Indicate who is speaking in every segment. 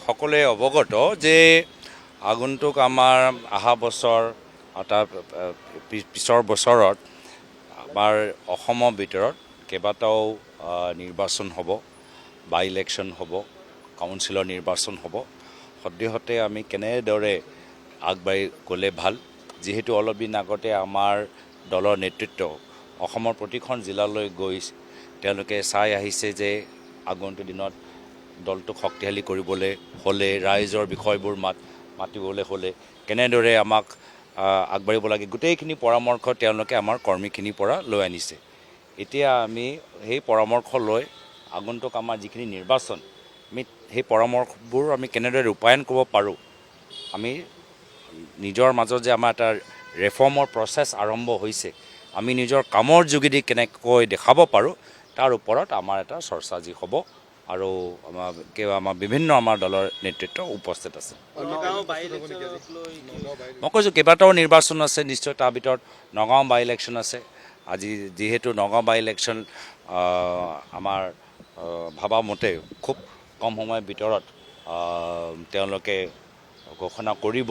Speaker 1: সকলোৱে অৱগত যে আগন্তুক আমাৰ অহা বছৰ তাৰ পিছৰ বছৰত আমাৰ অসমৰ ভিতৰত কেইবাটাও নিৰ্বাচন হ'ব, বাই ইলেকশ্যন হ'ব, কাউন্সিলৰ নিৰ্বাচন হ'ব। সদ্যহতে আমি কেনেদৰে আগবাঢ়ি গ'লে ভাল, যিহেতু অলপ দিন আগতে আমাৰ দলৰ নেতৃত্ব অসমৰ প্ৰতিখন জিলালৈ গৈ তেওঁলোকে চাই আহিছে যে আগন্তুক দিনত দলটোক শক্তিশালী কৰিবলৈ হ'লে, ৰাইজৰ বিষয়বোৰ মাতিবলৈ হ'লে কেনেদৰে আমাক আগবাঢ়িব লাগে, গোটেইখিনি পৰামৰ্শ তেওঁলোকে আমাৰ কৰ্মীখিনিৰ পৰা লৈ আনিছে। এতিয়া আমি সেই পৰামৰ্শ লৈ আগন্তুক আমাৰ যিখিনি নিৰ্বাচন, আমি সেই পৰামৰ্শবোৰ আমি কেনেদৰে ৰূপায়ণ কৰিব পাৰোঁ, আমি নিজৰ মাজত যে আমাৰ এটা ৰেফৰ্মৰ প্ৰচেছ আৰম্ভ হৈছে, আমি নিজৰ কামৰ যোগেদি কেনেকৈ দেখাব পাৰোঁ তাৰ ওপৰত আমাৰ এটা চৰ্চা যি হ'ব। আৰু আমাৰ বিভিন্ন আমাৰ দলৰ নেতৃত্ব উপস্থিত আছে। মই কৈছোঁ কেইবাটাও নিৰ্বাচন আছে, নিশ্চয় তাৰ ভিতৰত নগাঁও বাই ইলেকশ্যন আছে। আজি যিহেতু নগাঁও বাই ইলেকশ্যন আমাৰ ভবা মতে খুব কম সময়ৰ ভিতৰত তেওঁলোকে ঘোষণা কৰিব,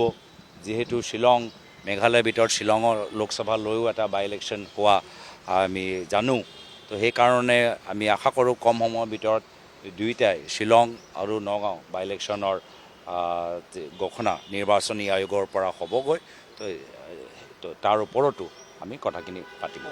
Speaker 1: যিহেতু শ্বিলং মেঘালয়ৰ ভিতৰত শ্বিলঙৰ লোকসভা লৈও এটা বাই ইলেকশ্যন হোৱা আমি জানো। তো সেইকাৰণে আমি আশা কৰোঁ কম সময়ৰ ভিতৰত দুয়োটাই শ্বিলং আৰু নগাঁও বাই ইলেকশ্যনৰ ঘোষণা নিৰ্বাচনী আয়োগৰ পৰা হ'বগৈ। তো তাৰ ওপৰতো আমি কথাখিনি পাতিম।